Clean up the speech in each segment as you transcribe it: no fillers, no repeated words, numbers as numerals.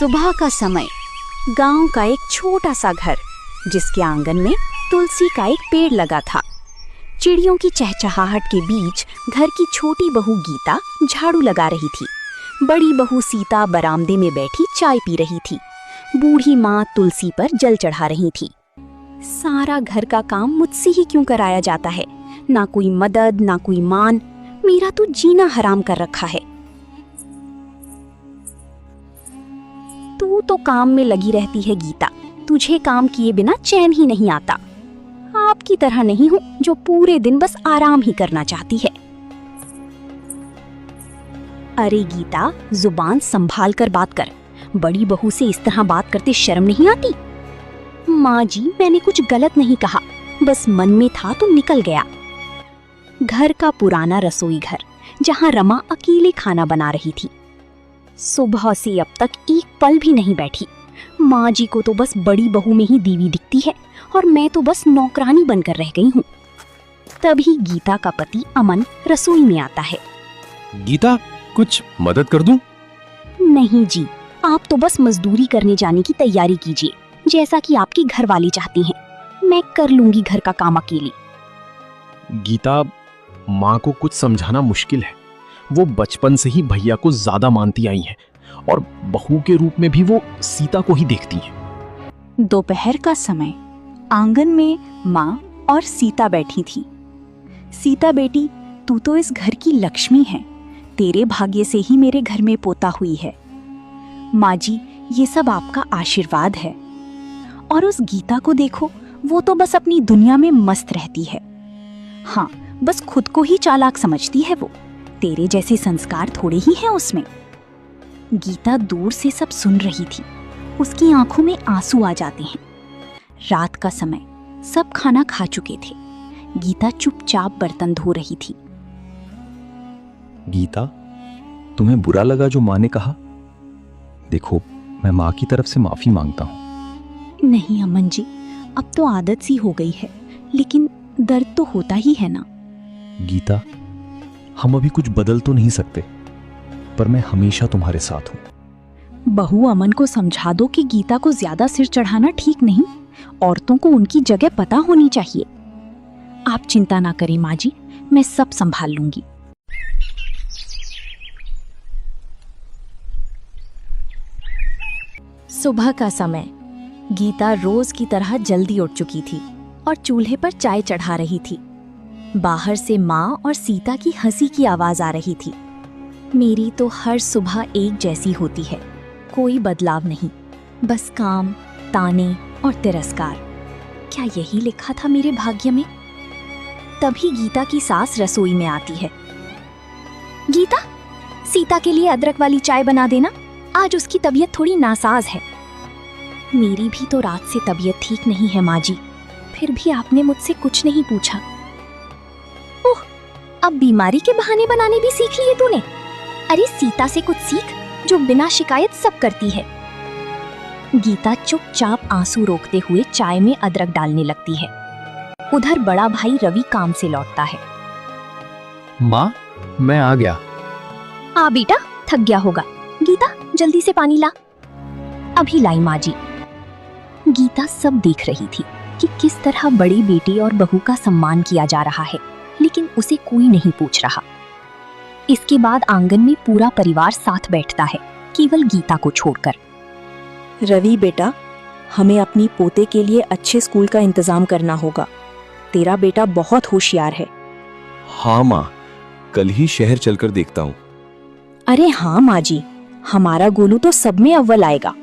सुबह का समय, गांव का एक छोटा सा घर जिसके आंगन में तुलसी का एक पेड़ लगा था। चिड़ियों की चहचहाहट के बीच घर की छोटी बहू गीता झाड़ू लगा रही थी। बड़ी बहू सीता बरामदे में बैठी चाय पी रही थी। बूढ़ी माँ तुलसी पर जल चढ़ा रही थी। सारा घर का काम मुझसे ही क्यों कराया जाता है? ना कोई मदद, ना कोई मान। मेरा तो जीना हराम कर रखा है। तू तो काम में लगी रहती है गीता, तुझे काम किए बिना चैन ही नहीं आता। आपकी तरह नहीं हूँ जो पूरे दिन बस आराम ही करना चाहती है। अरे गीता, जुबान संभाल कर बात कर। बड़ी बहू से इस तरह बात करते शर्म नहीं आती? माँ जी, मैंने कुछ गलत नहीं कहा, बस मन में था तो निकल गया। घर का पुराना रसोई घर जहाँ रमा अकेले खाना बना रही थी। सुबह से अब तक एक पल भी नहीं बैठी। माँ जी को तो बस बड़ी बहू में ही दीवी दिखती है और मैं तो बस नौकरानी बनकर रह गई हूँ। तभी गीता का पति अमन रसोई में आता है। गीता, कुछ मदद कर दूं? नहीं जी, आप तो बस मजदूरी करने जाने की तैयारी कीजिए, जैसा कि आपकी घरवाली चाहती हैं। मैं कर लूंगी घर का काम अकेली। गीता, माँ को कुछ समझाना मुश्किल है। वो बचपन से ही भैया को ज्यादा मानती आई हैं और बहू के रूप में भी वो सीता को ही देखती हैं। दोपहर का समय, आंगन में माँ और सीता बैठी थी। सीता बेटी, तू तो इस घर की लक्ष्मी है। तेरे भाग्य से ही मेरे घर में पोता हुई है। माँ जी, ये सब आपका आशीर्वाद है। और उस गीता को देखो, वो तो बस अपनी दुनिया में मस्त रहती है। हाँ, बस खुद को ही चालाक समझती है वो। तेरे जैसे संस्कार थोड़े ही हैं उसमें। गीता दूर से सब सुन रही थी। उसकी आंखों में आंसू आ जाते हैं। रात का समय, सब खाना खा चुके थे। गीता चुपचाप बर्तन धो रही थी। गीता, तुम्हें बुरा लगा जो माँ ने कहा? देखो, मैं माँ की तरफ से माफी मांगता हूँ। नहीं अमन जी, अब तो आदत सी हो गई है, लेकिन दर्द तो होता ही है ना। गीता, हम अभी कुछ बदल तो नहीं सकते, पर मैं हमेशा तुम्हारे साथ हूँ। बहू अमन को समझा दो कि गीता को ज्यादा सिर चढ़ाना ठीक नहीं। औरतों को उनकी जगह पता होनी चाहिए। आप चिंता ना करें माँ जी, मैं सब संभाल लूंगी। सुबह का समय, गीता रोज की तरह जल्दी उठ चुकी थी और चूल्हे पर चाय चढ़ा रही थी। बाहर से माँ और सीता की हंसी की आवाज आ रही थी। मेरी तो हर सुबह एक जैसी होती है, कोई बदलाव नहीं, बस काम, ताने और तिरस्कार। क्या यही लिखा था मेरे भाग्य में? तभी गीता की सास रसोई में आती है। गीता, सीता के लिए अदरक वाली चाय बना देना, आज उसकी तबीयत थोड़ी नासाज है। मेरी भी तो रात से तबीयत ठीक नहीं है माँ जी, फिर भी आपने मुझसे कुछ नहीं पूछा। ओह, अब बीमारी के बहाने बनाने भी सीख लिए तूने। अरे सीता से कुछ सीख, जो बिना शिकायत सब करती है। गीता चुपचाप आंसू रोकते हुए चाय में अदरक डालने लगती है। उधर बड़ा भाई रवि काम से लौटता है। माँ, मैं आ गया। आ बेटा, थक गया होगा। गीता, जल्दी से पानी ला। अभी लाई माँ जी। गीता सब देख रही थी कि किस तरह बड़ी बेटी और बहू का सम्मान किया जा रहा है, लेकिन उसे कोई नहीं पूछ रहा। इसके बाद आंगन में पूरा परिवार साथ बैठता है, केवल गीता को छोड़कर। रवि बेटा, हमें अपनी पोते के लिए अच्छे स्कूल का इंतजाम करना होगा। तेरा बेटा बहुत होशियार है। हाँ माँ, कल ही शहर चलकर देखता हूँ। अरे हाँ माँ जी, हमारा गोलू तो सब में अव्वल आएगा।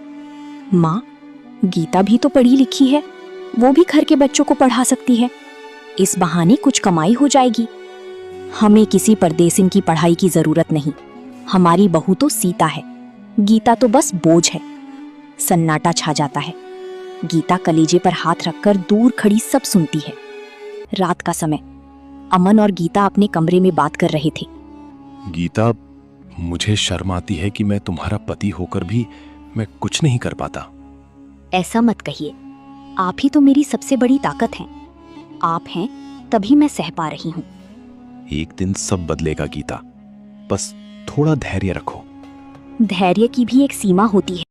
माँ, गीता भी तो पढ़ी लिखी है, वो भी घर के बच्चों को पढ़ा सकती है। इस बहाने कुछ कमाई हो जाएगी। हमें किसी परदेसिन की पढ़ाई की जरूरत नहीं। हमारी बहू तो सीता है, गीता तो बस बोझ है। सन्नाटा छा जाता है। गीता कलेजे पर हाथ रखकर दूर खड़ी सब सुनती है। रात का समय, अमन और गीता अपने कमरे में बात कर रहे थे। गीता, मुझे शर्म आती है कि मैं तुम्हारा पति होकर भी मैं कुछ नहीं कर पाता। ऐसा मत कहिए, आप ही तो मेरी सबसे बड़ी ताकत हैं। आप हैं तभी मैं सह पा रही हूँ। एक दिन सब बदलेगा गीता, बस थोड़ा धैर्य रखो। धैर्य की भी एक सीमा होती है।